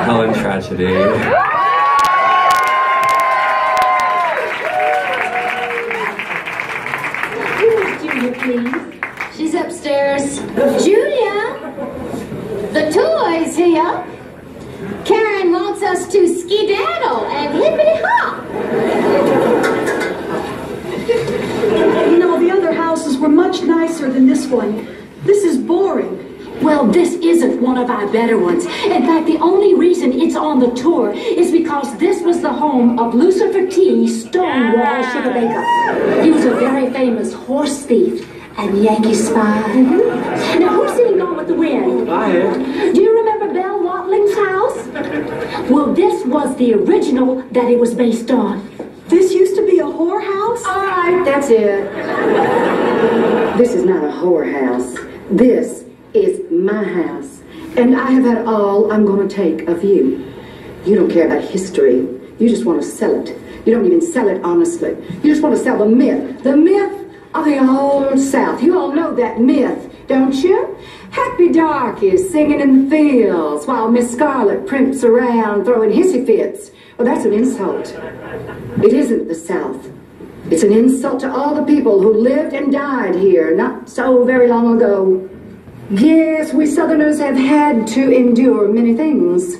Hellen tragedy. Where's Julia, please? She's upstairs. Julia, the toy's here. Karen wants us to skedaddle and hippity-hop. You know, the other houses were much nicer than this one. This is boring. Well, this isn't one of our better ones. In fact, the only reason it's on the tour is because this was the home of Lucifer T. Stonewall Sugarbaker. He was a very famous horse thief and Yankee spy. Now, who's seen Gone with the Wind? I am. Do you remember Belle Watling's house? Well, this was the original that it was based on. This used to be a whorehouse? All right, that's it. This is not a whorehouse. This is my house. And I have had all I'm going to take of you. You don't care about history. You just want to sell it. You don't even sell it honestly. You just want to sell the myth. The myth of the old South. You all know that myth, don't you? Happy darkies singing in the fields while Miss Scarlet primps around throwing hissy fits. Well, that's an insult. It isn't the South. It's an insult to all the people who lived and died here not so very long ago. Yes, we Southerners have had to endure many things.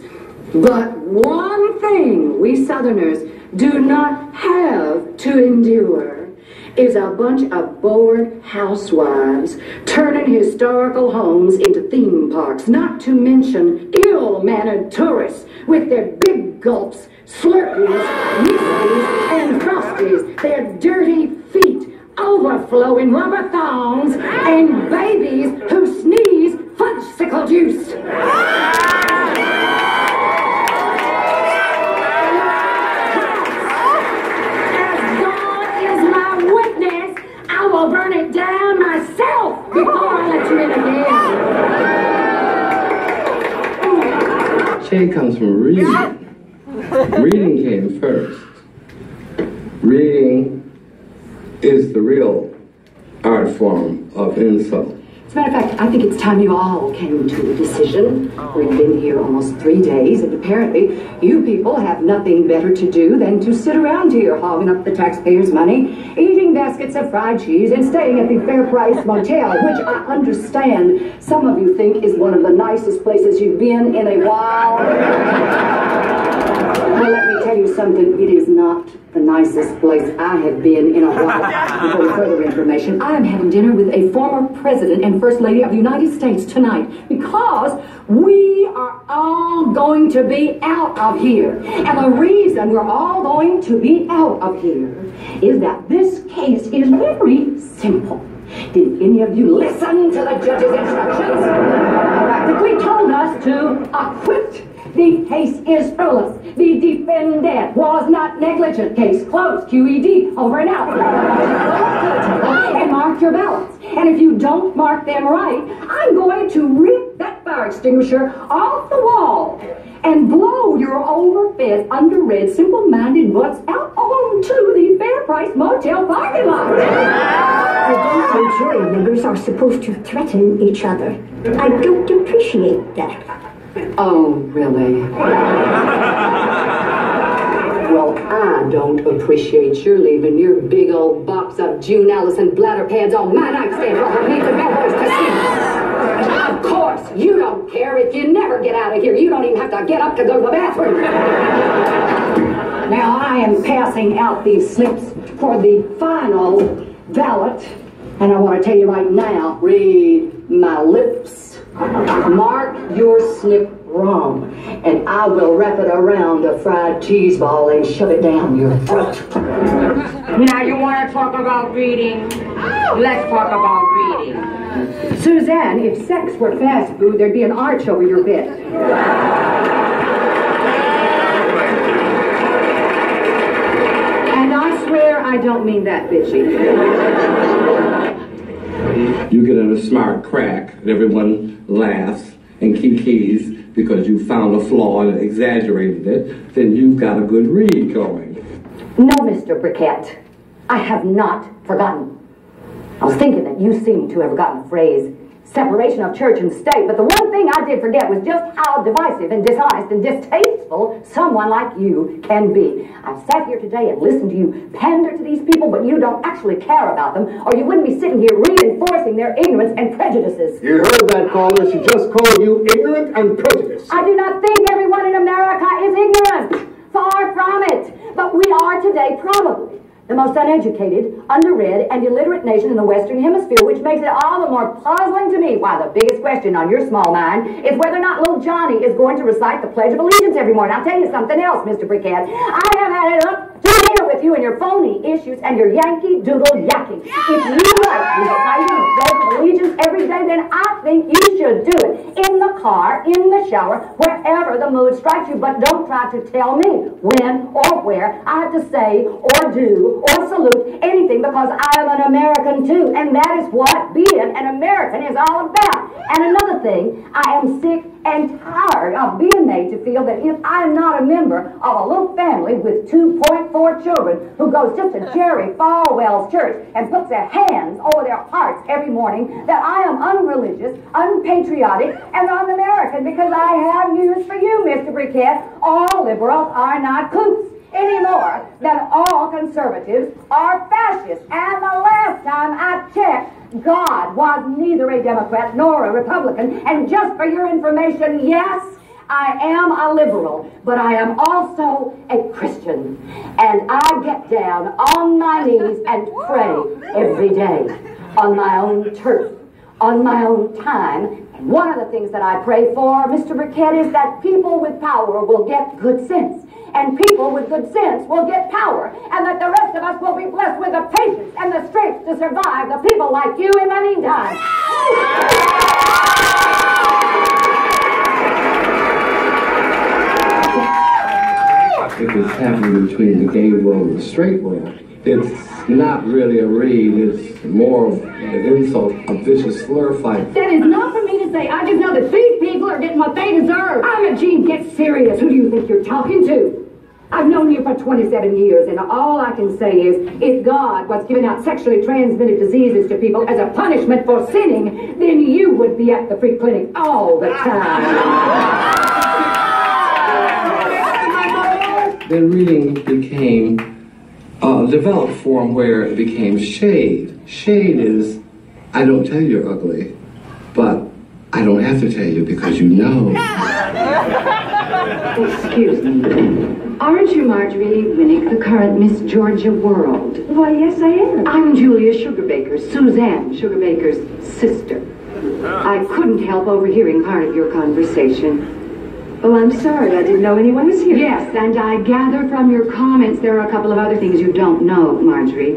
But one thing we Southerners do not have to endure is a bunch of bored housewives turning historical homes into theme parks, not to mention ill-mannered tourists with their big gulps, slurpees, whiskeys, and frosties, their dirty feet overflowing rubber thongs, and babies who sneeze fudgesicle juice. I'll burn it down myself before I let you in again. Shade comes from reading. Reading came first. Reading is the real art form of insult. As a matter of fact, I think it's time you all came to a decision. We've been here almost 3 days, and apparently you people have nothing better to do than to sit around here hogging up the taxpayers' money, eating baskets of fried cheese, and staying at the Fair Price Motel, which I understand some of you think is one of the nicest places you've been in a while. Well, let me tell you something. It is not the nicest place I have been in a while. For further information, I am having dinner with a former president and first lady of the United States tonight because we are all going to be out of here. And the reason we're all going to be out of here is that this case is very simple. Did any of you listen to the judge's instructions? He practically told us to acquit. The case is frivolous. The defendant was not negligent. Case closed. QED. Over and out. And mark your ballots. And if you don't mark them right, I'm going to rip that fire extinguisher off the wall and blow your overfed, underread, simple-minded butts out onto the Fair Price Motel parking lot. I don't think jury members are supposed to threaten each other. I don't appreciate that. Oh, really? Well, I don't appreciate your leaving your big old box of June Allison bladder pads on my nightstand for her needs and members to see. Of course, you don't care if you never get out of here. You don't even have to get up to go to the bathroom. Now, I am passing out these slips for the final ballot. And I want to tell you right now, read my lips. Mark your slip wrong, and I will wrap it around a fried cheese ball and shove it down your throat. Now you want to talk about reading? Let's talk about reading. Suzanne, if sex were fast food, there'd be an arch over your bed. And I swear I don't mean that bitchy. You get in a smart crack and everyone laughs and kikis because you found a flaw and exaggerated it, then you've got a good read going. No, Mr. Briquette, I have not forgotten. I was thinking that you seem to have forgotten the phrase, separation of church and state. But the one thing I did forget was just how divisive and dishonest and distasteful someone like you can be. I've sat here today and listened to you pander to these people, but you don't actually care about them, or you wouldn't be sitting here reinforcing their ignorance and prejudices. You heard that, caller. She just called you ignorant and prejudiced. I do not think everyone in America is ignorant. Far from it. But we are today probably the most uneducated, underread, and illiterate nation in the Western Hemisphere, which makes it all the more puzzling to me why the biggest question on your small mind is whether or not little Johnny is going to recite the Pledge of Allegiance every morning. I'll tell you something else, Mr. Briquette. I have had it up to here with you and your phony issues and your Yankee Doodle yakking. If you like reciting the Pledge of Allegiance every day, then I think you should do it. In the car, in the shower, wherever the mood strikes you. But don't try to tell me when or where I have to say or do or salute anything, because I am an American too, and that is what being an American is all about. And another thing, I am sick and tired of being made to feel that if I am not a member of a little family with 2.4 children who goes just to Jerry Falwell's church and puts their hands over their hearts every morning, that I am unreligious, unpatriotic, and un-American, because I have news for you, Mr. Briquette. All liberals are not kooks any more than all conservatives are fascists. And the last time I checked, God was neither a Democrat nor a Republican. And just for your information, yes, I am a liberal, but I am also a Christian. And I get down on my knees and pray every day on my own turf, on my own time. And one of the things that I pray for, Mr. Briquette, is that people with power will get good sense. And people with good sense will get power, and that the rest of us will be blessed with the patience and the strength to survive the people like you in the meantime. If it's happening between the gay world and the straight world, it's not really a read, it's more of an insult, a vicious slur fight. That is not for me to say. I just know that these people are getting what they deserve. I'm a Gene, get serious. Who do you think you're talking to? I've known you for 27 years, and all I can say is, if God was giving out sexually transmitted diseases to people as a punishment for sinning, then you would be at the free clinic all the time. Then reading became a developed form where it became shade. Shade is, I don't tell you you're ugly, but I don't have to tell you because you know. Excuse me. Aren't you Marjorie Winnick, the current Miss Georgia World? Why, yes, I am. I'm Julia Sugarbaker, Suzanne Sugarbaker's sister. I couldn't help overhearing part of your conversation. Oh, I'm sorry. I didn't know anyone was here. Yes, and I gather from your comments there are a couple of other things you don't know, Marjorie.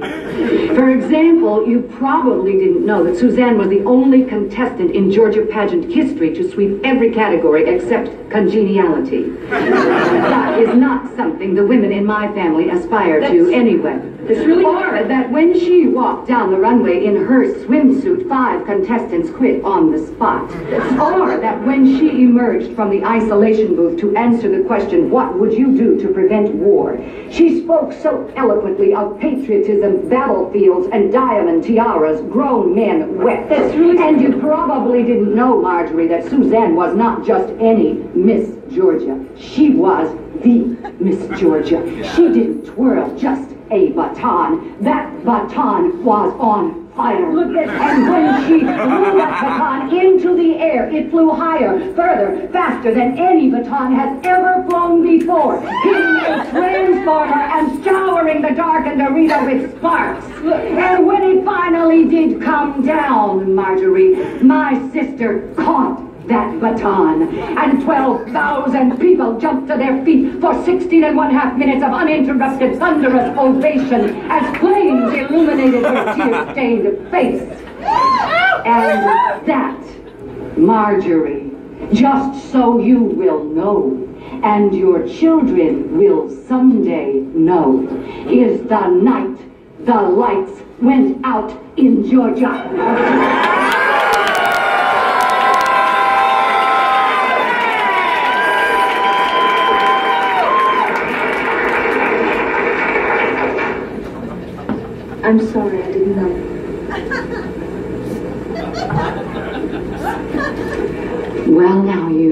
For example, you probably didn't know that Suzanne was the only contestant in Georgia pageant history to sweep every category except congeniality. That is not something the women in my family aspire to anyway. Or that when she walked down the runway in her swimsuit, 5 contestants quit on the spot. Or that when she emerged from the isolation booth to answer the question, what would you do to prevent war? She spoke so eloquently of patriotism, battlefields, and diamond tiaras grown men wept. And you probably didn't know, Marjorie, that Suzanne was not just any Miss Georgia. She was the Miss Georgia. She didn't twirl just a baton. That baton was on fire. And when she threw that baton into the air, it flew higher, further, faster than any baton has ever flown before, hitting a transformer and showering the darkened arena with sparks. And when it finally did come down, Marjorie, my sister caught that baton, and 12,000 people jumped to their feet for 16.5 minutes of uninterrupted thunderous ovation as flames illuminated her tear-stained face. And that, Marjorie, just so you will know, and your children will someday know, is the night the lights went out in Georgia. I'm sorry, I didn't know. Well, now you